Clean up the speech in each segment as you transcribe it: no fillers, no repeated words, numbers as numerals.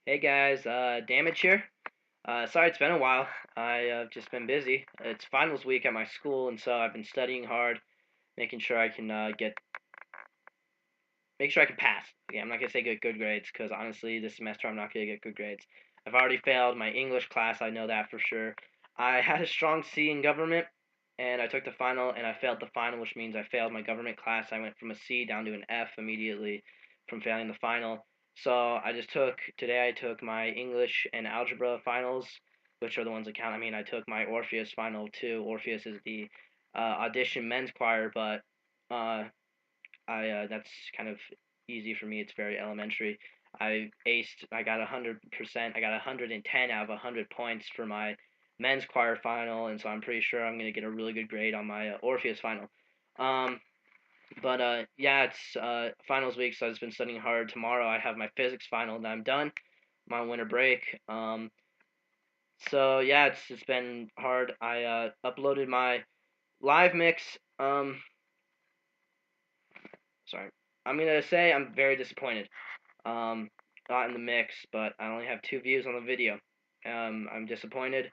Hey guys, Damage here. Sorry it's been a while. I've just been busy. It's finals week at my school, and so I've been studying hard, making sure I can make sure I can pass. Okay, I'm not gonna say get good grades, because honestly, this semester I'm not gonna get good grades. I've already failed my English class. I know that for sure. I had a strong C in government, and I took the final, and I failed the final, which means I failed my government class. I went from a C down to an F immediately from failing the final. So I took my English and algebra finals, which are the ones that count. I mean, I took my Orpheus final too. Orpheus is the audition men's choir, but uh, that's kind of easy for me. It's very elementary. I aced. I got 100%. I got 110 out of 100 points for my men's choir final, and so I'm pretty sure I'm gonna get a really good grade on my Orpheus final. Um, but yeah, it's finals week, so I've just been studying hard. Tomorrow I have my physics final, and I'm done. I'm on winter break. So yeah, it's been hard. I uploaded my live mix. Sorry. I'm gonna say I'm very disappointed. Um, Not in the mix, but I only have 2 views on the video. I'm disappointed.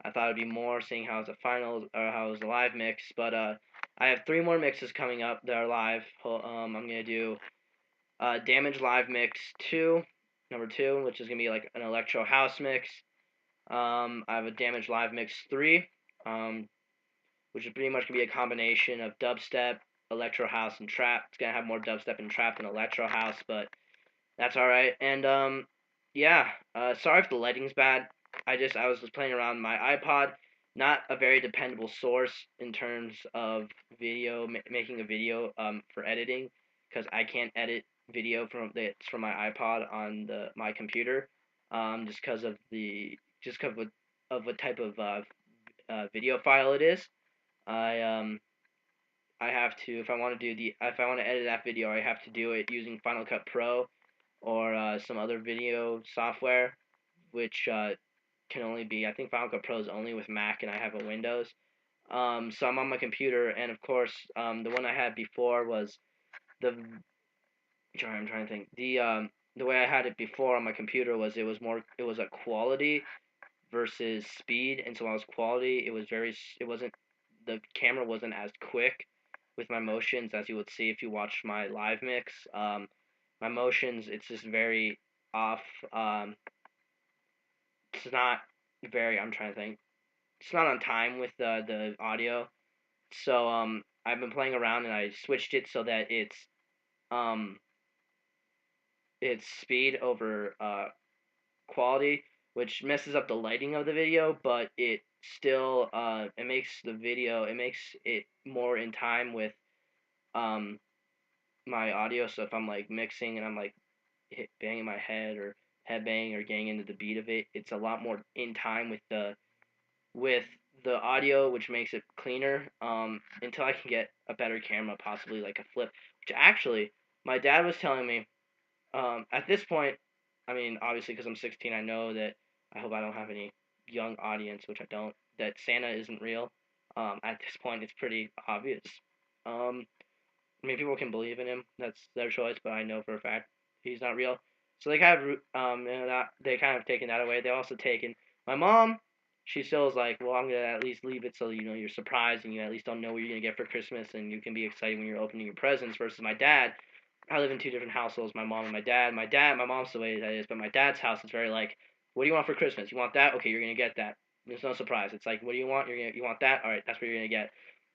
I thought it'd be more, seeing how it's a finals or how it's a live mix. But I have 3 more mixes coming up that are live. I'm gonna do Damage Live Mix 2, number 2, which is gonna be like an electro house mix. I have a Damage Live Mix 3, which is pretty much gonna be a combination of dubstep, electro house, and trap. It's gonna have more dubstep and trap than electro house, but that's all right. And yeah. Sorry if the lighting's bad. I was just playing around my iPod. Not a very dependable source in terms of making a video for editing, because I can't edit video from my iPod on my computer, just because of what type of video file it is. I I have to, if I want to edit that video, I have to do it using Final Cut Pro or some other video software, which can only be, I think Final Cut Pro is only with Mac, and I have a Windows. So I'm on my computer, and of course, the one I had before was the. Sorry, I'm trying to think. The way I had it before on my computer was it was a quality versus speed, and so when I was quality, it wasn't, the camera wasn't as quick with my motions as you would see if you watched my live mix. My motions, it's just very off. It's not very. I'm trying to think. It's not on time with the audio. So I've been playing around, and I switched it so that um it's speed over quality, which messes up the lighting of the video, but it makes it more in time with um my audio. So if I'm like mixing and I'm like banging my head or head banging or getting into the beat of it, it's a lot more in time with the audio, which makes it cleaner. Until I can get a better camera, possibly like a flip, which actually my dad was telling me. At this point, I mean, obviously, because I'm 16, I know that I hope I don't have any young audience, which I don't, that Santa isn't real. At this point, it's pretty obvious. Um, I mean, people can believe in him. That's their choice, but I know for a fact he's not real. So they kind of they kind of taken that away. They also taken my mom. She still is like, well, I'm gonna at least leave it so you're surprised and you at least don't know what you're gonna get for Christmas, and you can be excited when you're opening your presents. Versus my dad, I live in 2 different households. My mom and my dad. My mom's the way that is, but my dad's house is very like, what do you want for Christmas? You want that? Okay, you're gonna get that. There's no surprise. It's like, what do you want? You want that? All right, that's what you're gonna get.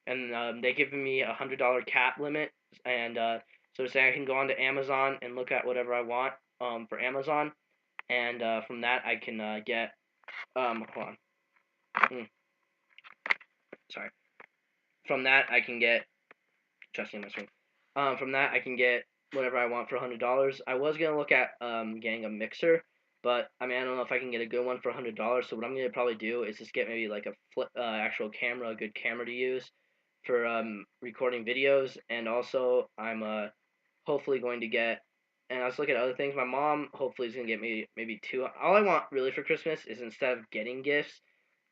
And they given me $100 cap limit, and so to say I can go onto Amazon and look at whatever I want for Amazon, and from that I can get hold on, mm, sorry. From that I can get adjusting my screen. From that I can get whatever I want for $100. I was gonna look at getting a mixer, but I mean I don't know if I can get a good one for $100. So what I'm gonna probably do is just get maybe like a actual camera, a good camera to use for recording videos, and also I'm hopefully going to get. And I was looking at other things. My mom hopefully is gonna get me maybe two. All I want really for Christmas is, instead of getting gifts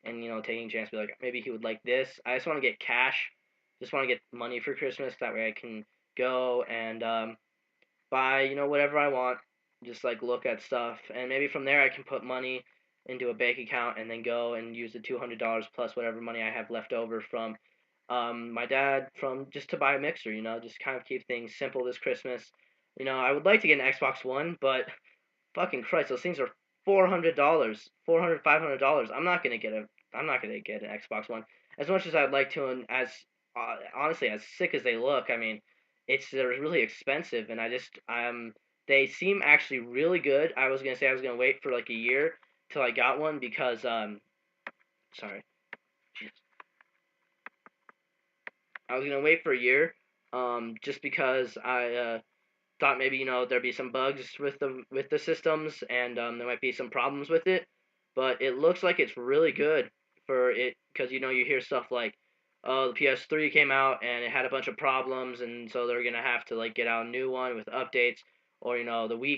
and taking a chance to be like, maybe he would like this, I just want to get cash. Just want to get money for Christmas. That way I can go and buy whatever I want. just like look at stuff, and maybe from there I can put money into a bank account and then go and use the $200 plus whatever money I have left over from my dad from just to buy a mixer, just kind of keep things simple this Christmas. I would like to get an Xbox One, but fucking Christ, those things are $400, $500. I'm not gonna get an Xbox One. As much as I'd like to, and as honestly as sick as they look, I mean, they're really expensive, and they seem actually really good. I was gonna say I was gonna wait for like a year till I got one because sorry, jeez. I was gonna wait for a year, just because I thought maybe there'd be some bugs with the systems, and there might be some problems with it, but it looks like it's really good for it because you hear stuff like, oh, the PS3 came out and it had a bunch of problems, and so they're gonna have to like get out a new one with updates, or the Wii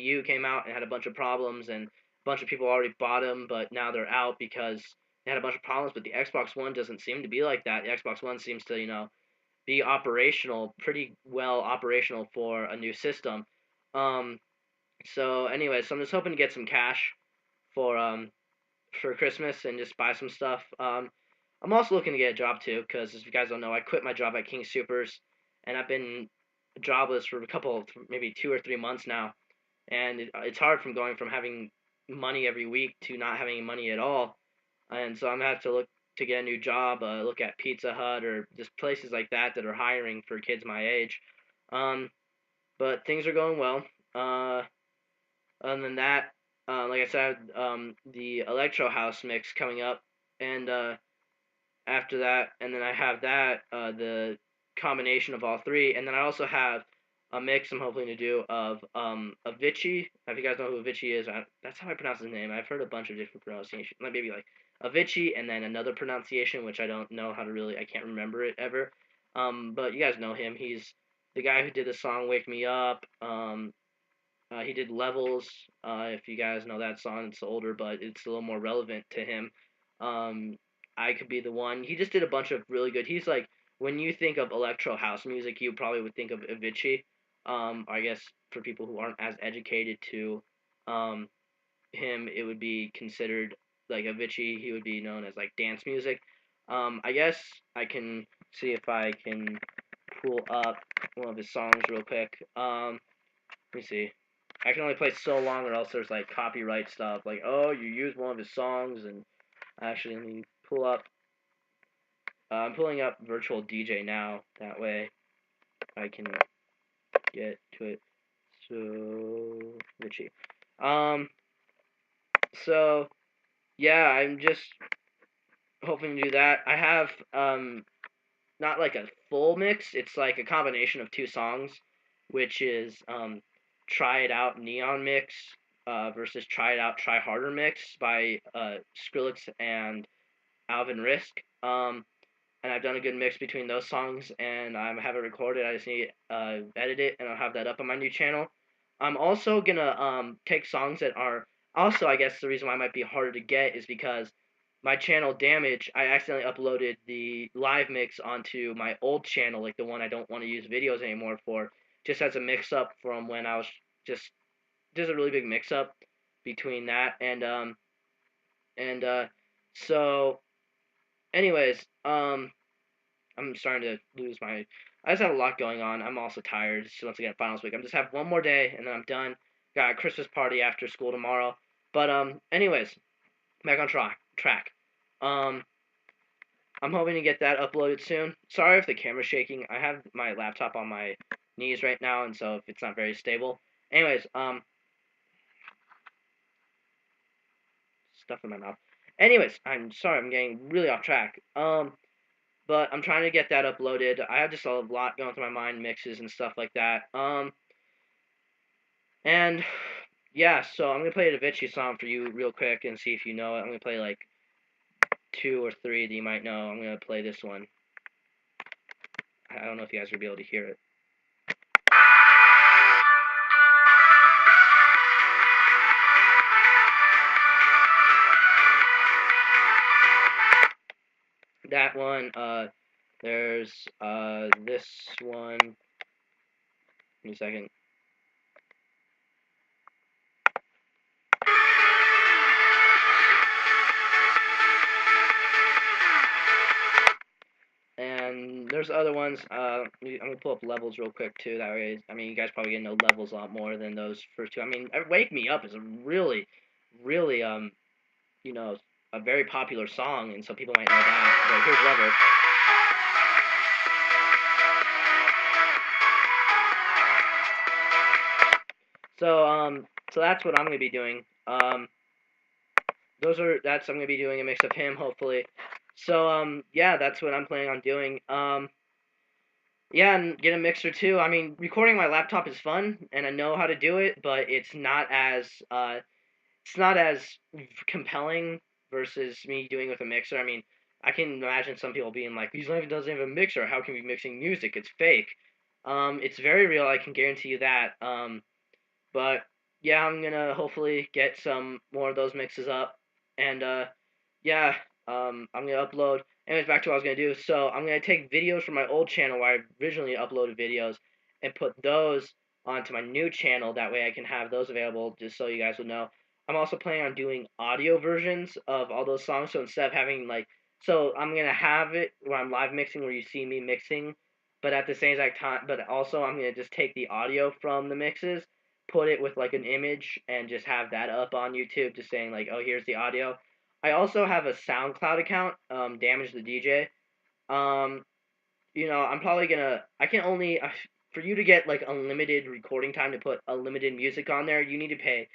U came out and had a bunch of problems, and a bunch of people already bought them, but now they're out because they had a bunch of problems. But the Xbox One doesn't seem to be like that. The Xbox One seems to be operational, pretty well operational for a new system. Um, so anyway, so I'm just hoping to get some cash for um for Christmas and just buy some stuff. I'm also looking to get a job too, because as you guys don't know, I quit my job at King Supers, and I've been jobless for maybe 2 or 3 months now, and it's hard from going from having money every week to not having any money at all, and so I'm gonna have to look to get a new job, look at Pizza Hut or just places like that that are hiring for kids my age. Um, but things are going well. Other than that, like I said, the Electro House mix coming up, and after that, and then I have that the combination of all three, and then I also have a mix I'm hoping to do of Avicii. If you guys know who Avicii is, that's how I pronounce his name. I've heard a bunch of different pronunciations, like maybe like Avicii, and then another pronunciation which I don't know how to really, I can't remember it ever. But you guys know him. He's the guy who did the song "Wake Me Up." He did Levels. If you guys know that song, it's older, but it's a little more relevant to him. Um, I Could Be the One. He just did a bunch of really good. He's like, when you think of electro house music, you probably would think of Avicii. I guess for people who aren't as educated to um, him, it would be considered like Avicii. He would be known as like dance music. I guess I can see if I can pull up one of his songs real quick. Let me see. I can only play so long, or else there's like copyright stuff. Like, oh, you used one of his songs, and actually, let me pull up. I'm pulling up Virtual DJ now. That way, I can get to it. So, Richie. Um. So, yeah, I'm just hoping to do that. I have not like a full mix. It's like a combination of two songs, which is "Try It Out" Neon Mix versus "Try It Out Try Harder" Mix by Skrillex and Alvin Risk. And I've done a good mix between those songs, and I have it recorded. I just need to edit it, and I'll have that up on my new channel. I'm also gonna take songs that are also, I guess the reason why it might be harder to get is because my channel Damage, I accidentally uploaded the live mix onto my old channel, like the one I don't want to use videos anymore for, just as a mix up from when I was just there's a really big mix up between that and so anyways, I'm starting to lose my. I just have a lot going on. I'm also tired. It's once again finals week. I'm just have one more day and then I'm done. Got a Christmas party after school tomorrow. But anyways, back on track. Um, I'm hoping to get that uploaded soon. Sorry if the camera's shaking. I have my laptop on my knees right now, and so if it's not very stable. Anyways, stuff in my mouth. Anyways, I'm sorry. I'm getting really off track. But I'm trying to get that uploaded. I have just a lot going through my mind, mixes and stuff like that. And yeah, so I'm gonna play a Avicii song for you real quick and see if you know it. I'm gonna play like 2 or 3 that you might know. I'm gonna play this one. I don't know if you guys will be able to hear it. That one. There's this one. Give me a second. there's other ones. I'm gonna pull up levels real quick too. That way, I mean, you guys probably get to know levels a lot more than those first two. I mean, "Wake Me Up" is a really, really you know, a very popular song, and so people might know that. But here's levels. So so that's what I'm gonna be doing. That's I'm gonna be doing a mix of him, hopefully. So yeah, that's what I'm planning on doing. Yeah, and get a mixer too. I mean, recording my laptop is fun, and I know how to do it, but it's not as compelling versus me doing with a mixer. I mean, I can imagine some people being like, "He's not even doesn't have a mixer. How can we be mixing music? It's fake." It's very real. I can guarantee you that. But yeah, I'm gonna hopefully get some more of those mixes up, and yeah, I'm gonna upload. Anyways, back to what I was gonna do. So I'm gonna take videos from my old channel where I originally uploaded videos and put those onto my new channel. That way I can have those available, just so you guys would know. I'm also planning on doing audio versions of all those songs. So instead of having like, so I'm gonna have it where I'm live mixing, where you see me mixing, but at the same exact time, but also I'm gonna just take the audio from the mixes, put it with like an image, and just have that up on YouTube, just saying like, oh, here's the audio. I also have a SoundCloud account, Damage the DJ. Um, I'm probably gonna. I can only for you to get like unlimited recording time to put unlimited music on there. You need to pay.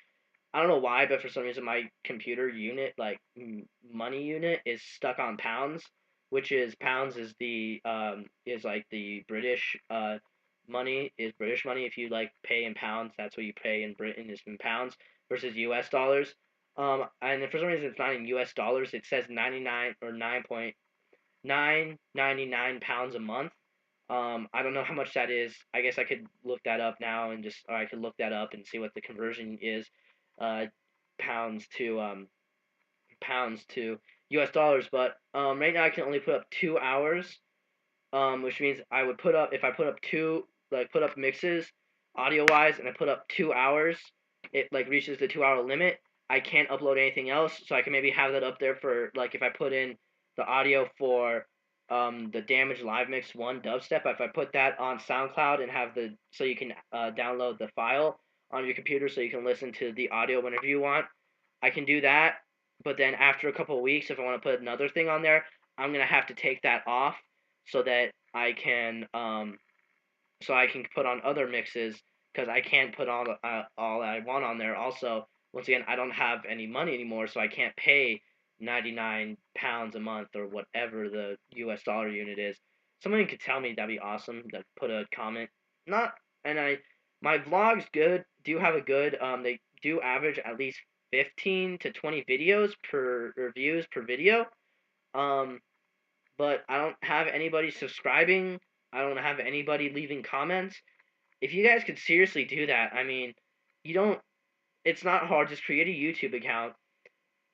I don't know why, but for some reason my computer unit, like money unit, is stuck on pounds, which is pounds is like the British money is British money. If you like pay in pounds, that's what you pay in Britain is in pounds versus U.S. dollars. And for some reason it's not in U.S. dollars. It says 99 or 9.999 pounds a month. I don't know how much that is. I guess I could look that up now and or I could look that up and see what the conversion is, uh, pounds to U.S. dollars. But right now I can only put up 2 hours, which means I would put up if I put up put up mixes audio wise, and I put up 2 hours, it like reaches the 2 hour limit. I can't upload anything else, so I can maybe have that up there for like if I put in the audio for the Damage Live Mix 1 dubstep. If I put that on SoundCloud and have the so you can download the file on your computer so you can listen to the audio whenever you want, I can do that. But then after a couple of weeks, if I want to put another thing on there, I'm gonna have to take that off so that I can put on other mixes, because I can't put all I want on there. Also, once again, I don't have any money anymore, so I can't pay 99 pounds a month or whatever the U.S. dollar unit is. Someone could tell me, that'd be awesome. That put a comment. Not and I My vlogs do have a good they do average at least 15 to 20 videos per or views per video. Um but I don't have anybody subscribing. I don't have anybody leaving comments. If you guys could seriously do that, I mean, you don't. It's not hard. Just create a YouTube account,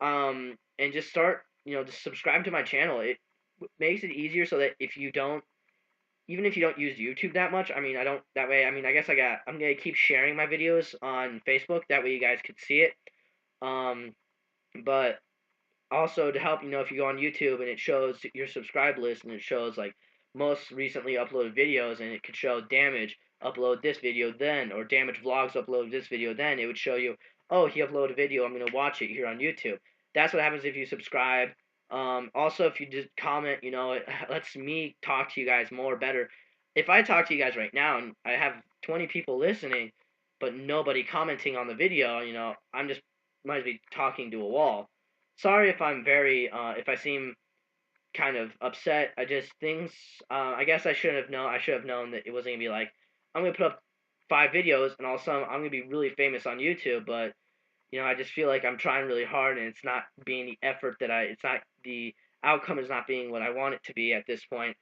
and just start. Just subscribe to my channel. It makes it easier so that even if you don't use YouTube that much, I mean, I don't. That way, I mean, I guess I'm gonna keep sharing my videos on Facebook. That way, you guys could see it. Um, but also to help, if you go on YouTube and it shows your subscribe list and it shows like most recently uploaded videos, and it could show Damage upload this video then, or Damage Vlogs upload this video then, it would show you, oh, he uploaded a video, I'm gonna watch it here on YouTube. That's what happens if you subscribe. Also, if you just comment, it lets me talk to you guys more better. If I talk to you guys right now and I have 20 people listening, but nobody commenting on the video, I'm just might be talking to a wall. Sorry if I'm if I seem kind of upset. I guess I should have known. I should have known that it wasn't gonna be like I'm gonna put up 5 videos and all of a sudden I'm gonna be really famous on YouTube. But I just feel like I'm trying really hard and it's not being the effort that it's not the outcome is not being what I want it to be at this point.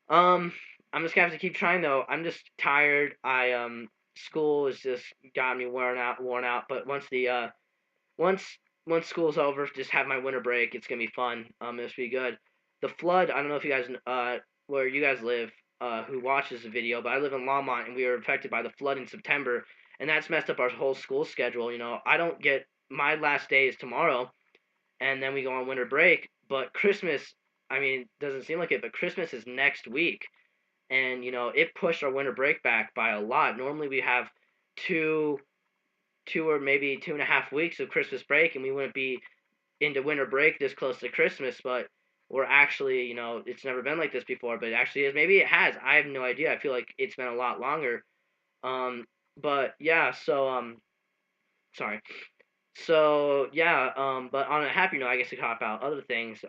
Um, I'm just gonna have to keep trying though. I'm just tired. School has just got me worn out. But once once school's over, just have my winter break. It's gonna be fun. It's gonna be good. The flood. I don't know if you guys where you guys live, who watches the video, but I live in Longmont and we were affected by the flood in September, and that's messed up our whole school schedule. I don't get my last day is tomorrow, and then we go on winter break. But Christmas I mean, doesn't seem like it, but Christmas is next week, and it pushed our winter break back by a lot. Normally we have two, two or maybe 2.5 weeks of Christmas break, and we wouldn't be into winter break this close to Christmas, but we're actually, it's never been like this before, but it actually is. Maybe it has. I have no idea. I feel like it's been a lot longer. Um, but yeah, sorry. So yeah, but on a happy note, I guess to talk about other things.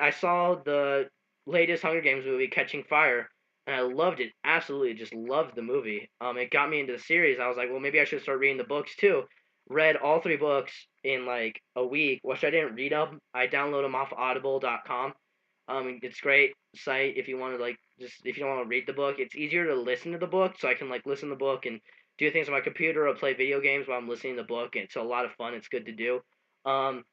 I saw the latest Hunger Games movie, Catching Fire, and I loved it. Absolutely, just loved the movie. It got me into the series. I was like, well, maybe I should start reading the books too. Read all three books in like a week, which I didn't read them. I downloaded them off Audible.com. It's a great site if you want to like just if you don't want to read the book. It's easier to listen to the book, so I can like listen to the book and do things on my computer or play video games while I'm listening to the book. And it's a lot of fun. It's good to do. Um,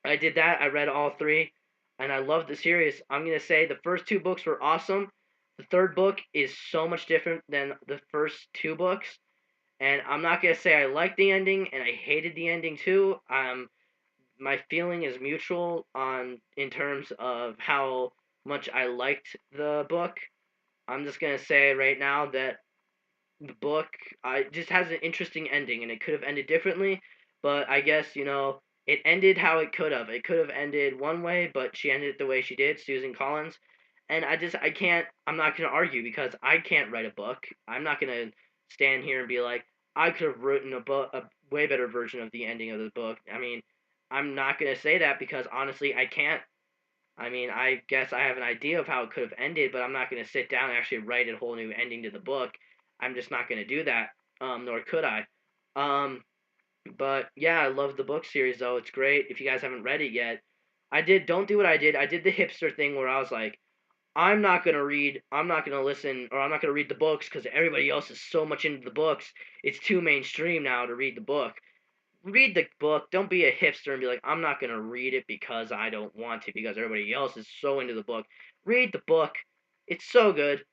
I did that. I read all three, and I loved the series. I'm gonna say the first two books were awesome. The third book is so much different than the first two books, and I'm not gonna say I liked the ending and I hated the ending too. My feeling is mutual on in terms of how much I liked the book. I'm just gonna say right now that the book just has an interesting ending, and it could have ended differently. But I guess it ended how it could have. It could have ended one way, but she ended it the way she did, Susan Collins. And I can't. I'm not gonna argue because I can't write a book. I'm not gonna stand here and be like I could have written a way better version of the ending of the book. I mean, I'm not gonna say that because honestly, I can't. I mean, I guess I have an idea of how it could have ended, but I'm not going to sit down and actually write a whole new ending to the book. I'm just not going to do that, nor could I. Um, but yeah, I love the book series though. It's great. If you guys haven't read it yet, I did. Don't do what I did. I did the hipster thing where I was like, I'm not gonna read. I'm not gonna listen, or I'm not gonna read the books because everybody else is so much into the books. It's too mainstream now to read the book. Read the book. Don't be a hipster and be like, I'm not gonna read it because I don't want to because everybody else is so into the book. Read the book. It's so good.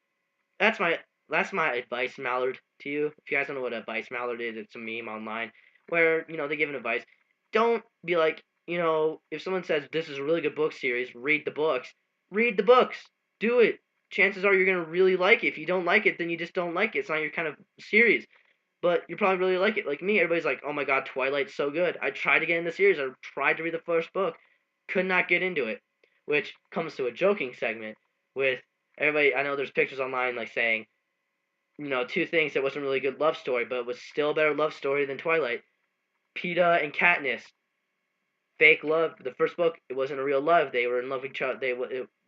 That's my that's my advice, Mallard, to you. If you guys don't know what advice Mallard is, it's a meme online where they give an advice. Don't be like if someone says this is a really good book series, read the books. Read the books. Do it. Chances are you're gonna really like it. If you don't like it, then you just don't like it. It's not your kind of series, but you probably really like it. Like me, everybody's like, "Oh my God, Twilight's so good." I tried to get in the series. I tried to read the first book, could not get into it. Which comes to a joking segment with everybody. I know there's pictures online like saying, two things that wasn't really a good love story, but it was still a better love story than Twilight. Peeta and Katniss, fake love. The first book, it wasn't a real love. They were in love with each other.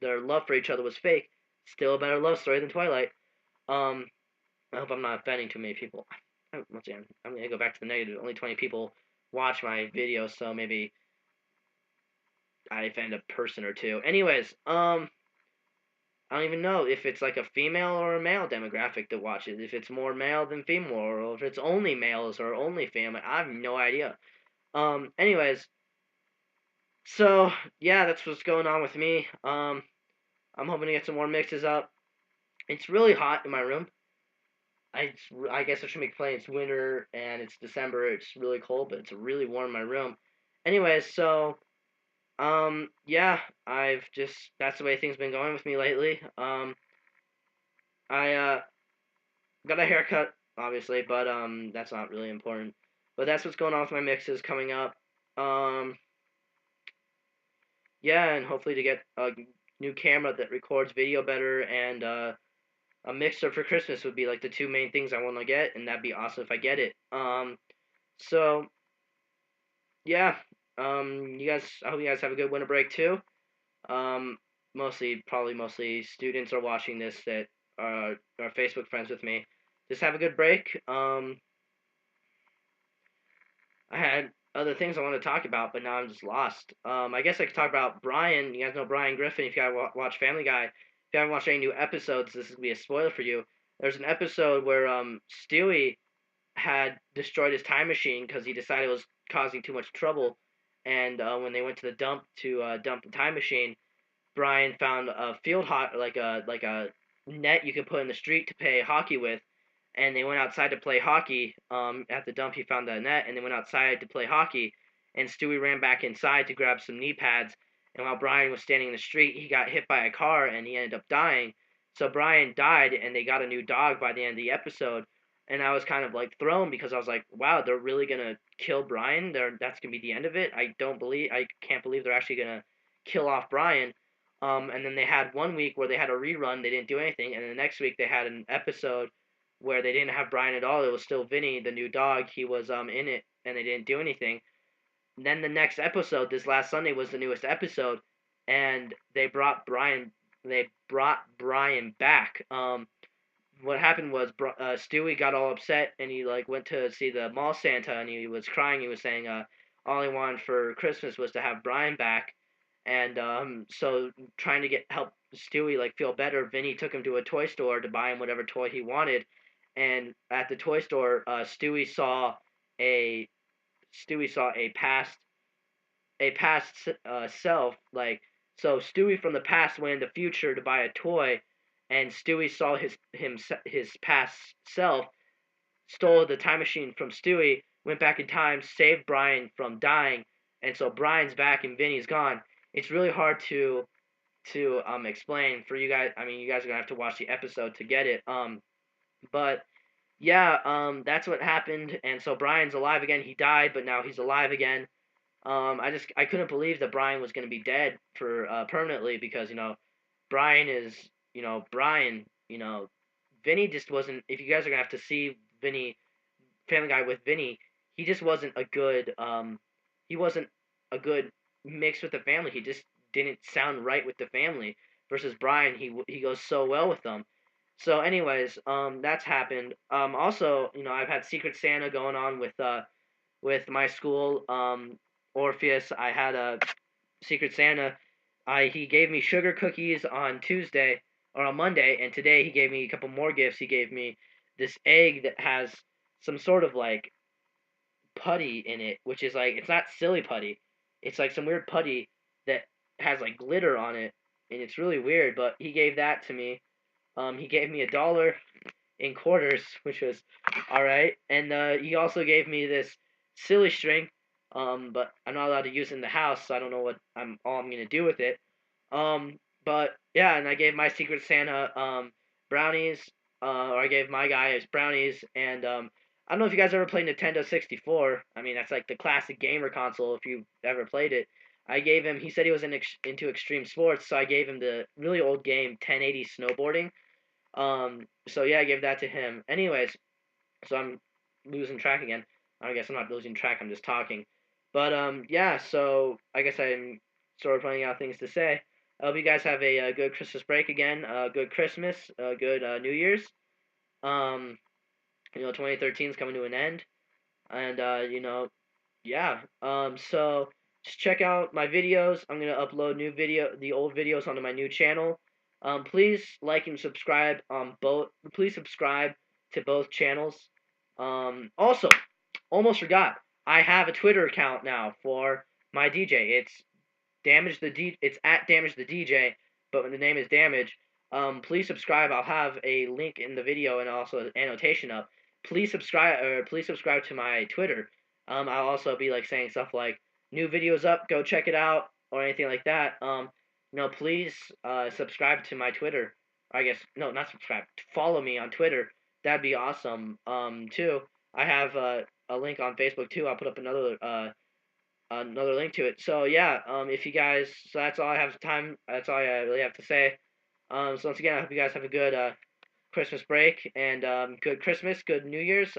Their love for each other was fake. Still a better love story than Twilight. Um, I hope I'm not offending too many people. Once again, I'm gonna go back to the negative. Only 20 people watch my videos, so maybe I offend a person or two. Anyways, I don't even know if it's like a female or a male demographic that watches. If it's more male than female, or if it's only males or only family. I have no idea. Anyways, so yeah, that's what's going on with me. I'm hoping to get some more mixes up. It's really hot in my room. I guess I should make complain. It's winter and it's December. It's really cold, but it's really warm in my room. Anyways, so yeah, I've just that's the way things been going with me lately. I got a haircut obviously, but that's not really important. But that's what's going on with my mixes coming up. Um, yeah, and hopefully to get a new camera that records video better and a mixer for Christmas would be like the two main things I want to get, and that'd be awesome if I get it. So yeah, you guys, I hope you guys have a good winter break too. Um, mostly students are watching this that are Facebook friends with me. Just have a good break. I had other things I want to talk about, but now I'm just lost. I guess I could talk about Brian. You guys know Brian Griffin. If you guys watch Family Guy, if you haven't watched any new episodes, this is gonna be a spoiler for you. There's an episode where Stewie had destroyed his time machine because he decided it was causing too much trouble. And when they went to the dump to dump the time machine, Brian found a field hot like a net you could put in the street to play hockey with, and they went outside to play hockey. At the dump, he found that net, and they went outside to play hockey. And Stewie ran back inside to grab some knee pads, and while Brian was standing in the street, he got hit by a car and he ended up dying. So Brian died, and they got a new dog by the end of the episode. And I was kind of like thrown because I was like, wow, they're really gonna kill Brian. That's gonna be the end of it. I can't believe they're actually gonna kill off Brian. And then they had one week where they had a rerun, they didn't do anything, and the next week they had an episode where they didn't have Brian at all. It was still Vinny, the new dog. He was in it, and they didn't do anything. And then the next episode, this last Sunday, was the newest episode, and they brought Brian. They brought Brian back. What happened was Stewie got all upset and he like went to see the mall Santa and he was crying. He was saying all he wanted for Christmas was to have Brian back, and so trying to get help Stewie like feel better, Vinny took him to a toy store to buy him whatever toy he wanted, and at the toy store, a Stewie saw a past self, like, so Stewie from the past went in the future to buy a toy, and Stewie saw his past self, stole the time machine from Stewie, went back in time, saved Brian from dying, and so Brian's back and Vinny's gone. It's really hard to explain for you guys. I mean, you guys are gonna have to watch the episode to get it. But yeah, that's what happened, and so Brian's alive again. He died, but now he's alive again. I couldn't believe that Brian was gonna be dead for permanently, because Brian is Brian. Vinny just wasn't. If you guys are gonna have to see Vinny, Family Guy with Vinny, he just wasn't a good. He wasn't a good mix with the family. He just didn't sound right with the family. Versus Brian, he goes so well with them. So, anyways, that's happened. Also, I've had Secret Santa going on with my school. Orpheus, I had a Secret Santa. He gave me sugar cookies on Tuesday or on Monday, and today he gave me a couple more gifts. He gave me this egg that has some sort of like putty in it, which is like, it's not silly putty. It's like some weird putty that has like glitter on it, and it's really weird. But he gave that to me. He gave me $1 in quarters, which was all right. And he also gave me this silly string, but I'm not allowed to use it in the house, so I don't know what I'm gonna do with it. But yeah, and I gave my Secret Santa brownies, or I gave my guy his brownies, and I don't know if you guys ever played Nintendo 64. I mean, that's like the classic gamer console if you've ever played it. I gave him. He said he was into extreme sports, so I gave him the really old game 1080 snowboarding. So yeah, I gave that to him. Anyways, so I'm losing track again. I guess I'm not losing track. I'm just talking. But yeah. So I guess I'm sort of running out of things to say. I hope you guys have a good Christmas break again. Good Christmas. Good New Year's. Um, 2013 is coming to an end, and yeah. So just check out my videos. I'm gonna upload the old videos onto my new channel. Please like and subscribe on both. Please subscribe to both channels. Also, almost forgot. I have a Twitter account now for my DJ. It's at Damage the DJ, but when the name is Damage. Please subscribe. I'll have a link in the video and also an annotation up. Please subscribe to my Twitter. I'll also be like saying stuff like new videos up, go check it out, or anything like that. Please subscribe to my Twitter. I guess no, not subscribe. Follow me on Twitter. That'd be awesome. Too. I have a link on Facebook too. I'll put up another link to it. So yeah, if you guys, so that's all I have time. That's all I really have to say. So once again, I hope you guys have a good Christmas break and good Christmas, good New Year's.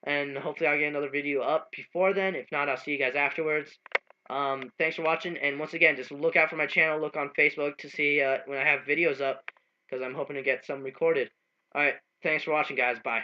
And hopefully I'll get another video up before then. If not, I'll see you guys afterwards. Thanks for watching, and once again, just look out for my channel. Look on Facebook to see when I have videos up, because I'm hoping to get some recorded. All right, thanks for watching, guys. Bye.